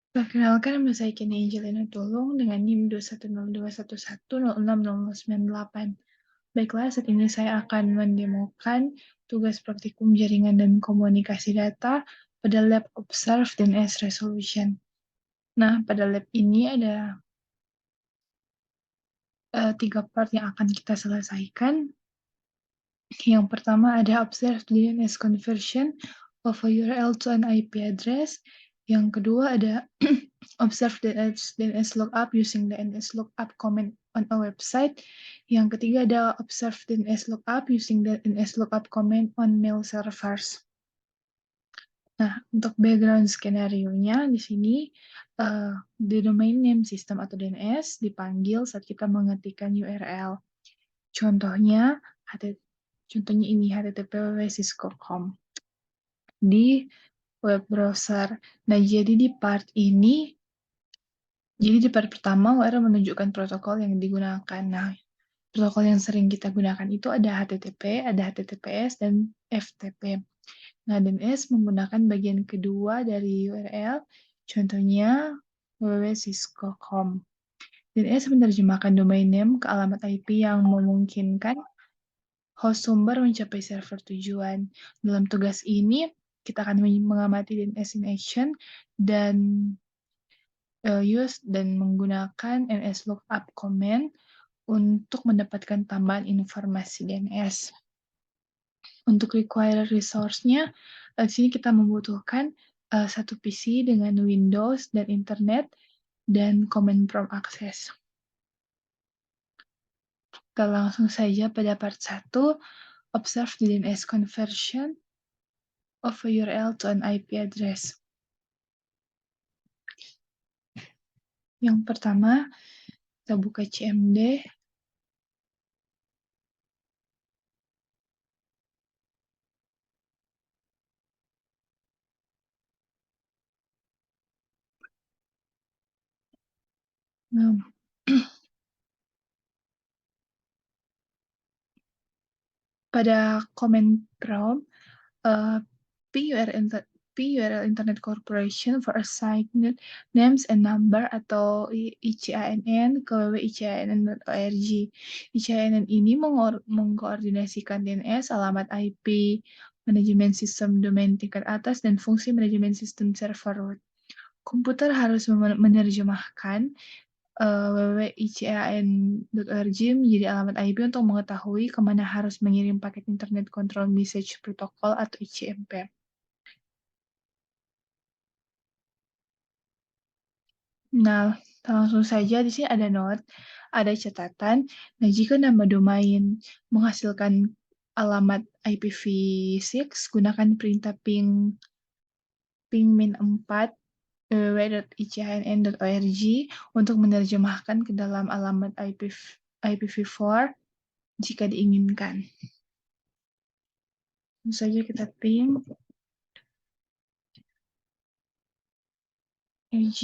Perkenalkan, nama saya Kenny Angelina Tulung dengan NIM 21021106098. Baiklah, saat ini saya akan mendemokan tugas praktikum jaringan dan komunikasi data pada Lab Observe dan S Resolution. Nah, pada lab ini ada 3 part yang akan kita selesaikan. Yang pertama ada Observe DNS Conversion of a URL to an IP address. Yang kedua ada Observe DNS lookup using the DNS lookup command on a website. Yang ketiga ada Observe DNS lookup using the DNS lookup command on mail servers. Nah, untuk background skenario-nya di sini the domain name system atau DNS dipanggil saat kita mengetikkan URL. Contohnya ini http://cisco.com di web browser. Nah, jadi di part pertama URL menunjukkan protokol yang digunakan. Nah, protokol yang sering kita gunakan itu ada HTTP, ada HTTPS, dan FTP. Nah, DNS menggunakan bagian kedua dari URL, contohnya www.cisco.com. DNS menerjemahkan domain name ke alamat IP yang memungkinkan host sumber mencapai server tujuan. Dalam tugas ini, kita akan mengamati DNS in action dan use dan menggunakan NS lookup command untuk mendapatkan tambahan informasi DNS. Untuk require resource-nya, di sini kita membutuhkan satu PC dengan Windows dan Internet dan command prompt access. Kita langsung saja pada part 1, observe the DNS conversion of a URL to an IP address. Yang pertama, kita buka CMD. Nah, pada command prompt, PURL Internet Corporation for Assigned Names and Number atau ICANN ke www.icinn.org. ICANN ini mengkoordinasikan DNS, alamat IP, manajemen sistem domain tingkat atas, dan fungsi manajemen sistem server root. Komputer harus menerjemahkan www.ican.org menjadi alamat IP untuk mengetahui kemana harus mengirim paket Internet Control Message Protocol atau ICMP. Nah, langsung saja di sini ada note, ada catatan. Nah, jika nama domain menghasilkan alamat IPv6, gunakan perintah ping min4 www.icinn.org untuk menerjemahkan ke dalam alamat IPv4 jika diinginkan. Langsung saja kita ping org.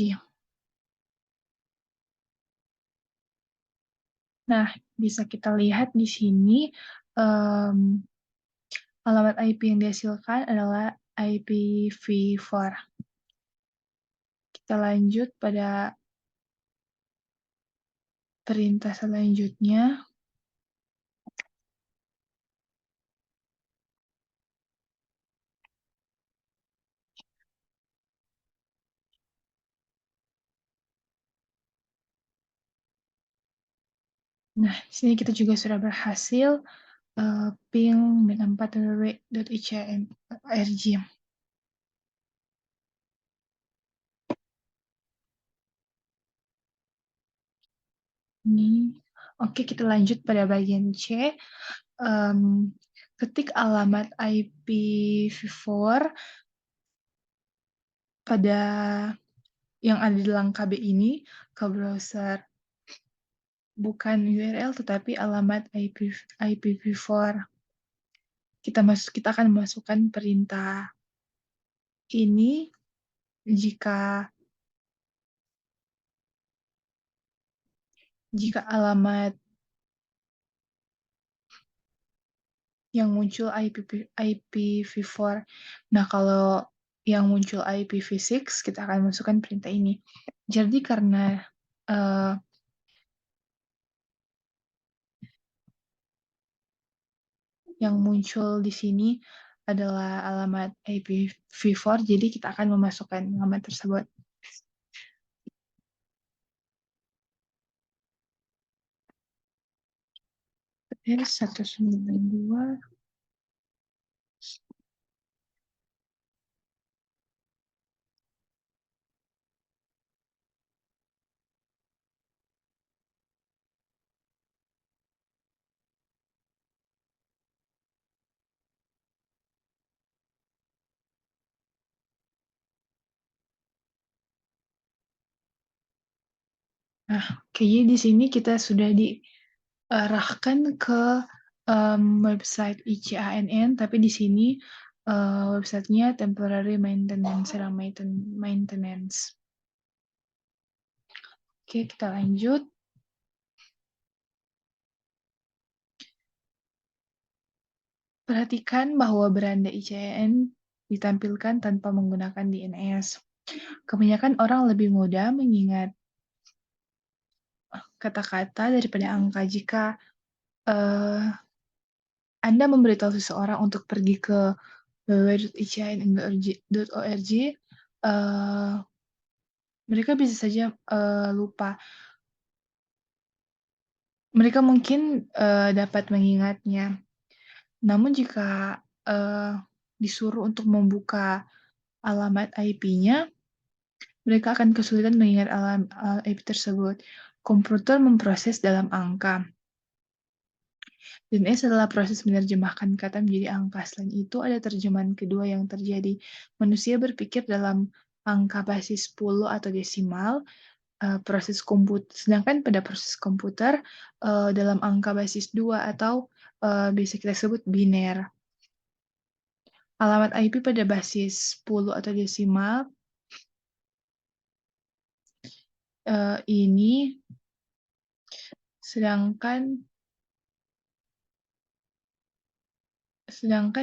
Nah, bisa kita lihat di sini alamat IP yang dihasilkan adalah IPv4. Kita lanjut pada perintah selanjutnya. Nah, di sini kita juga sudah berhasil ping min4 www.icn.org. Ini. Oke, kita lanjut pada bagian C. Ketik alamat IPv4 pada yang ada di dalam KB ini ke browser. Bukan URL tetapi alamat IPv4. Kita akan memasukkan perintah ini jika alamat yang muncul IPv4. Nah, kalau yang muncul IPv6, kita akan masukkan perintah ini. Jadi karena uh, yang muncul di sini adalah alamat IPv4, jadi kita akan memasukkan alamat tersebut. R192. Nah, kayaknya di sini kita sudah diarahkan ke website ICANN, tapi di sini websitenya temporary maintenance, sedang maintenance. Oke, kita lanjut. Perhatikan bahwa beranda ICANN ditampilkan tanpa menggunakan DNS. Kebanyakan orang lebih mudah mengingat kata-kata daripada angka. Jika Anda memberitahu seseorang untuk pergi ke www.icinn.org, mereka bisa saja lupa. Mereka mungkin dapat mengingatnya. Namun jika disuruh untuk membuka alamat IP-nya, mereka akan kesulitan mengingat alamat IP tersebut. Komputer memproses dalam angka. DNS adalah proses menerjemahkan kata menjadi angka. Selain itu, ada terjemahan kedua yang terjadi. Manusia berpikir dalam angka basis 10 atau desimal, sedangkan pada proses komputer dalam angka basis 2 atau bisa kita sebut biner. Alamat IP pada basis 10 atau desimal ini, sedangkan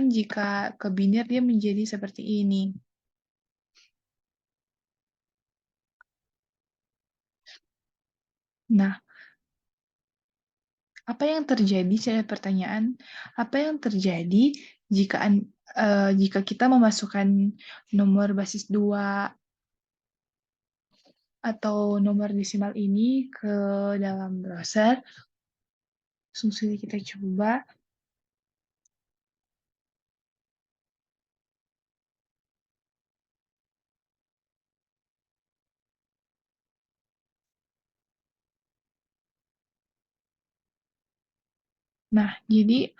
jika ke biner dia menjadi seperti ini. Nah, apa yang terjadi? Saya pertanyaan, apa yang terjadi jika kita memasukkan nomor basis 2 atau nomor desimal ini ke dalam browser? Langsung kita coba. Nah, jadi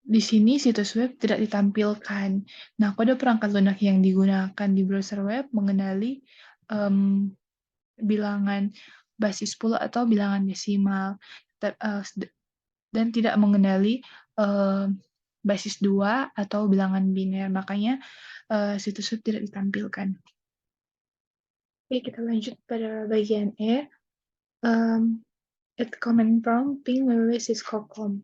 di sini situs web tidak ditampilkan. Nah, kode perangkat lunak yang digunakan di browser web mengenali bilangan basis 10 atau bilangan desimal, dan tidak mengenali basis 2 atau bilangan biner. Makanya situs web tidak ditampilkan. Oke, kita lanjut pada bagian E. At command prompt ping www.cisco.com.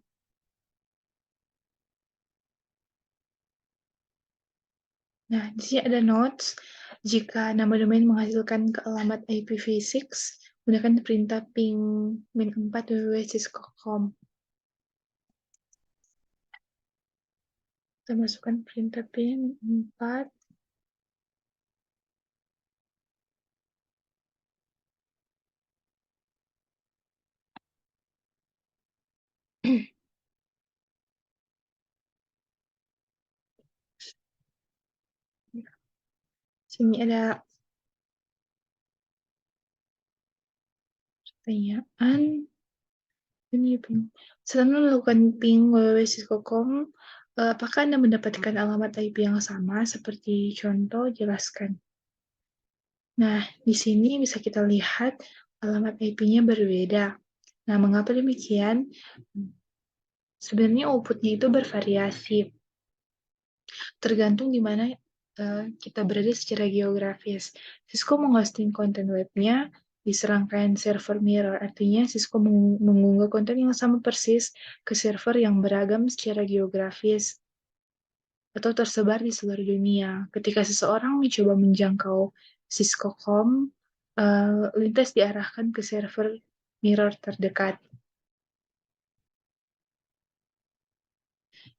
Nah, di sini ada notes. Jika nama domain menghasilkan ke alamat IPv6, gunakan perintah ping -4 www.cisco.com. Kita masukkan perintah ping 4. Sini ada pertanyaan. Setelah melakukan ping www.cisco.com, apakah Anda mendapatkan alamat IP yang sama seperti contoh? Jelaskan. Nah, di sini bisa kita lihat alamat IP-nya berbeda. Nah, mengapa demikian? Sebenarnya output-nya itu bervariasi, tergantung di mana kita berada secara geografis. Cisco menghosting konten webnya di serangkaian server mirror, artinya Cisco mengunggah konten yang sama persis ke server yang beragam secara geografis. atau tersebar di seluruh dunia. Ketika seseorang mencoba menjangkau Cisco.com, lintas diarahkan ke server mirror terdekat.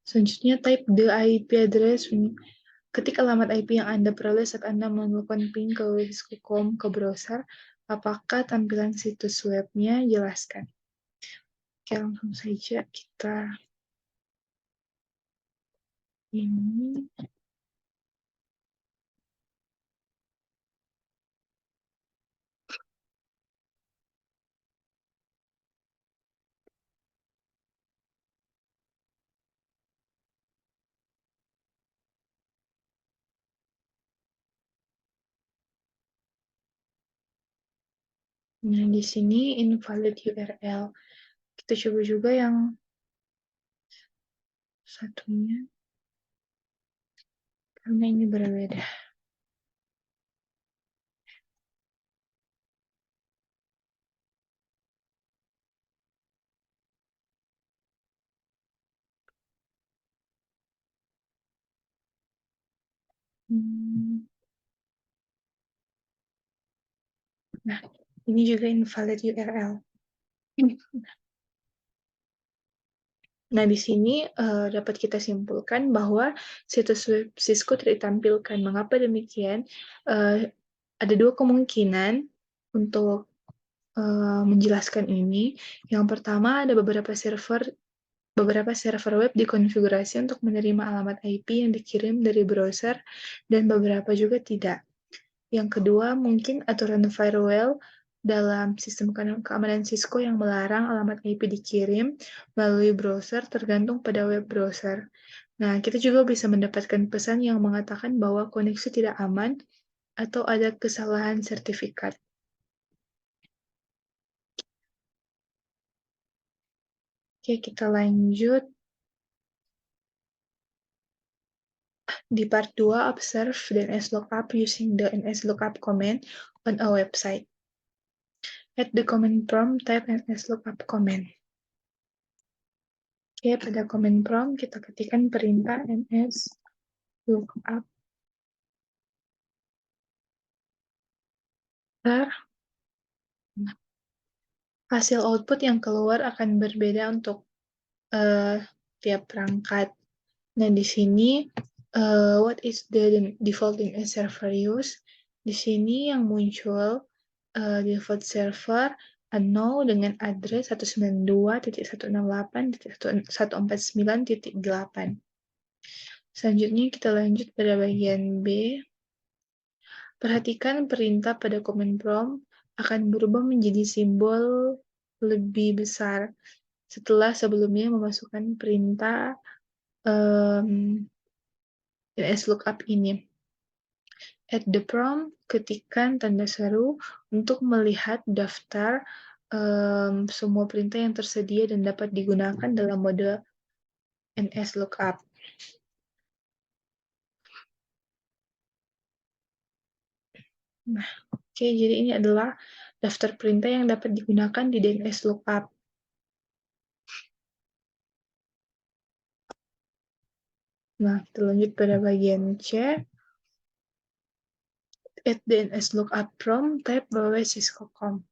Selanjutnya, type the IP address. Ketik alamat IP yang Anda peroleh saat Anda melakukan ping ke Cisco.com ke browser, apakah tampilan situs webnya jelaskan? Oke, langsung saja kita ini. Nah, di sini invalid URL. Kita coba juga yang satunya, karena ini berbeda. Nah, ini juga invalid URL. Nah, di sini dapat kita simpulkan bahwa situs web Cisco tidak ditampilkan. Mengapa demikian? Ada dua kemungkinan untuk menjelaskan ini. Yang pertama, ada beberapa server web dikonfigurasi untuk menerima alamat IP yang dikirim dari browser, dan beberapa juga tidak. Yang kedua, mungkin aturan firewall dalam sistem keamanan Cisco yang melarang alamat IP dikirim melalui browser tergantung pada web browser. Nah, kita juga bisa mendapatkan pesan yang mengatakan bahwa koneksi tidak aman atau ada kesalahan sertifikat. Oke, kita lanjut. Di part 2, observe DNS lookup using the DNS lookup command on a website. At the command prompt, type DNS lookup command. Oke, pada command prompt kita ketikkan perintah DNS lookup. Hasil output yang keluar akan berbeda untuk tiap perangkat. Nah, di sini what is the default DNS server use? Di sini yang muncul default server unknown dengan address 192.168.149.8. Selanjutnya kita lanjut pada bagian B. Perhatikan perintah pada command prompt akan berubah menjadi simbol lebih besar setelah sebelumnya memasukkan perintah DNS lookup ini. At the prompt, ketikkan tanda seru untuk melihat daftar semua perintah yang tersedia dan dapat digunakan dalam mode DNS lookup. Nah, oke, jadi ini adalah daftar perintah yang dapat digunakan di DNS lookup. Nah, kita lanjut pada bagian C. At DNS lookup prompt, type Cisco.com.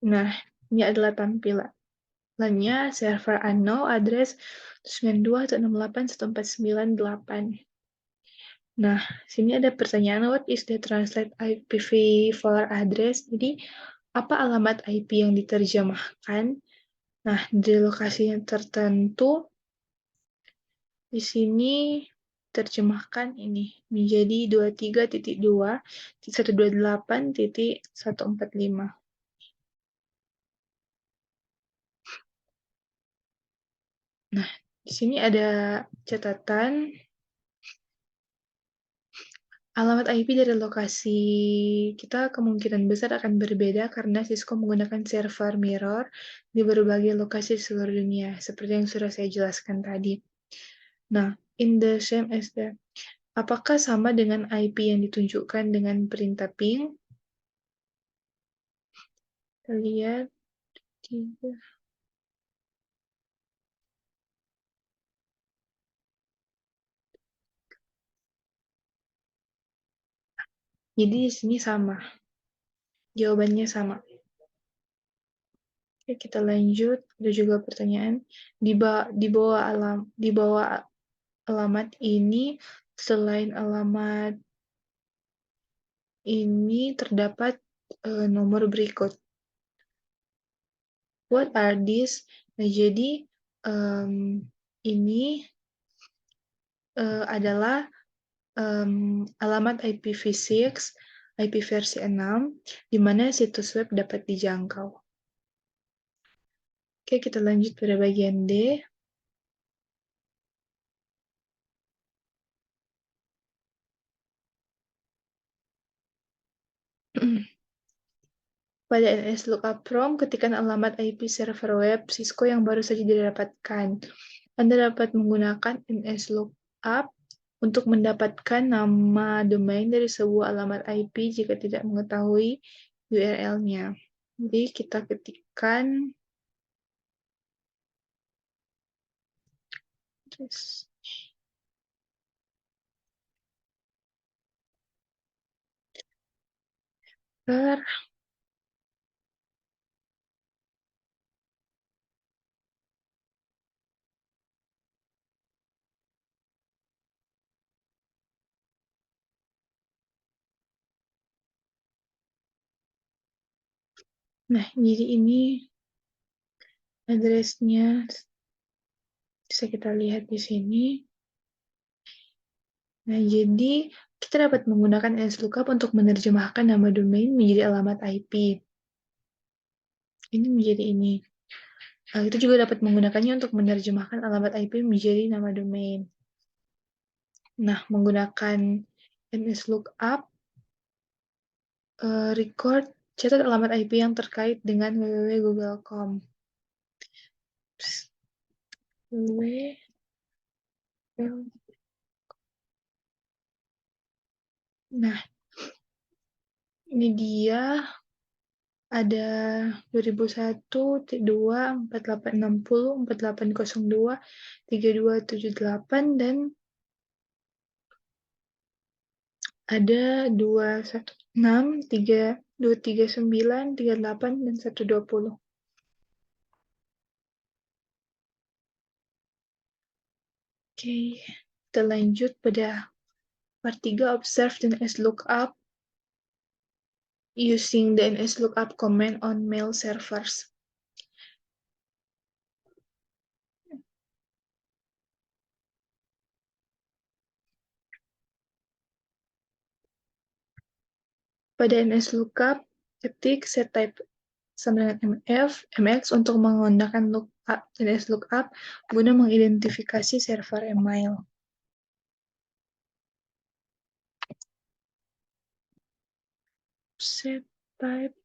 Nah, ini adalah tampilannya server unknown address 92.168.149.8. Nah, sini ada pertanyaan, what is the translate IPv4 address? Jadi, apa alamat IP yang diterjemahkan? Nah, di lokasi yang tertentu, di sini terjemahkan ini menjadi 23.2.128.145. Nah, di sini ada catatan alamat IP dari lokasi kita kemungkinan besar akan berbeda karena Cisco menggunakan server mirror di berbagai lokasi di seluruh dunia, seperti yang sudah saya jelaskan tadi. Nah, in the same as the, apakah sama dengan IP yang ditunjukkan dengan perintah ping? lihat 3. Jadi di sini sama, jawabannya sama. Oke, kita lanjut. Ada juga pertanyaan di bawah alamat ini, selain alamat ini terdapat nomor berikut. What are these? Nah, jadi ini adalah alamat IPv6, IP versi 6, di mana situs web dapat dijangkau. Oke, kita lanjut pada bagian D. Pada NS Lookup From, ketikan alamat IP server web Cisco yang baru saja didapatkan. Anda dapat menggunakan NS Lookup untuk mendapatkan nama domain dari sebuah alamat IP jika tidak mengetahui URL-nya. Jadi kita ketikkan Nah, jadi ini address-nya bisa kita lihat di sini. Nah, jadi kita dapat menggunakan NSLookup untuk menerjemahkan nama domain menjadi alamat IP. Ini menjadi ini. Itu juga dapat menggunakannya untuk menerjemahkan alamat IP menjadi nama domain. Nah, menggunakan NSLookup, record catat alamat IP yang terkait dengan www.google.com. Nah, ini dia ada 2001, 2, 4860, 4802, 3278, dan ada 216, 239, 38, dan 120. Oke, kita lanjut pada part 3, observe the NSLookup using the NSLookup command on mail servers. Pada NSLookup, ketik settype sama dengan MX untuk menggunakan lookup NSLookup guna mengidentifikasi server email. Settype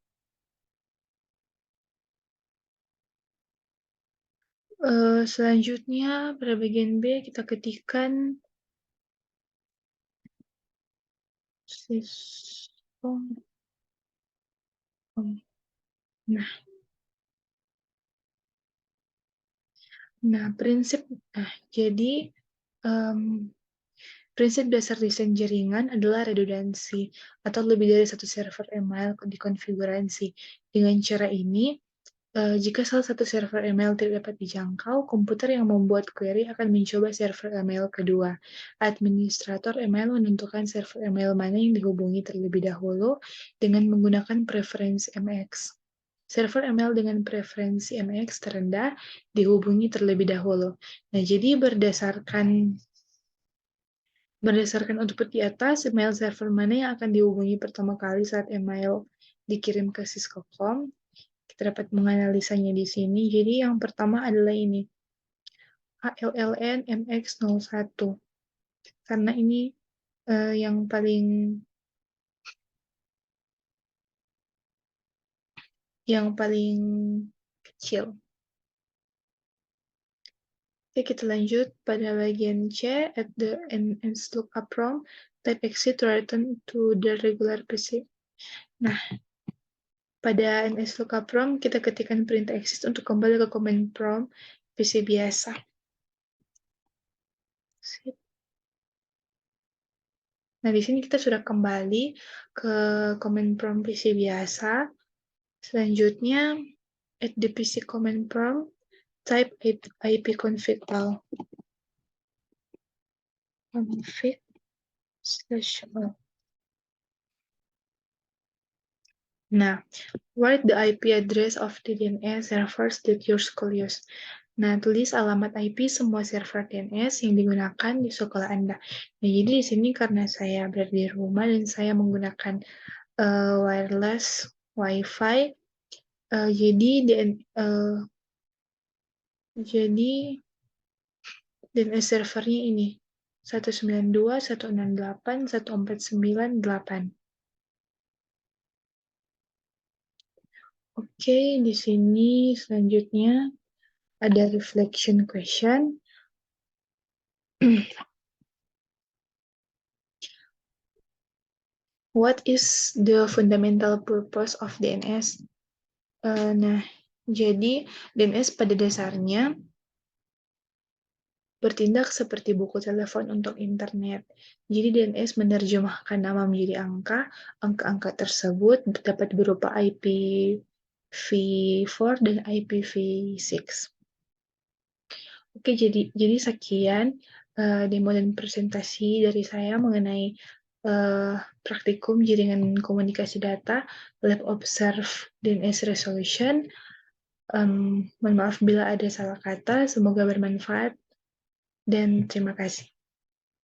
selanjutnya pada bagian B kita ketikkan system. Jadi prinsip dasar desain jaringan adalah redundansi atau lebih dari satu server email dikonfigurasi. Dengan cara ini, jika salah satu server email tidak dapat dijangkau, komputer yang membuat query akan mencoba server email kedua. Administrator email menentukan server email mana yang dihubungi terlebih dahulu dengan menggunakan preferensi MX. Server email dengan preferensi MX terendah dihubungi terlebih dahulu. Nah, jadi berdasarkan output di atas, email server mana yang akan dihubungi pertama kali saat email dikirim ke Cisco.com. Kita dapat menganalisanya di sini. Jadi yang pertama adalah ini, ALLN MX01. Karena ini yang paling kecil. Oke, kita lanjut pada bagian C, at the NSLookup from, type exit to return to the regular PC. Nah, Pada ns lookup prompt, kita ketikkan perintah exist untuk kembali ke command prompt PC biasa. Nah, di sini kita sudah kembali ke command prompt PC biasa. Selanjutnya, at the PC command prompt, type ipconfig all. Config/all. Nah, write the IP address of the DNS servers that your school use. Nah, tulis alamat IP semua server DNS yang digunakan di sekolah Anda. Nah, jadi di sini karena saya berada di rumah dan saya menggunakan wireless WiFi, jadi DNS servernya ini 192.168.149.8. Oke, di sini selanjutnya ada reflection question. What is the fundamental purpose of DNS? Nah, jadi DNS pada dasarnya bertindak seperti buku telepon untuk internet. Jadi DNS menerjemahkan nama menjadi angka. Angka-angka tersebut dapat berupa IPv4 dan IPv6. Oke, jadi sekian demo dan presentasi dari saya mengenai praktikum jaringan komunikasi data, Lab Observe DNS Resolution. Mohon maaf bila ada salah kata, semoga bermanfaat, dan terima kasih.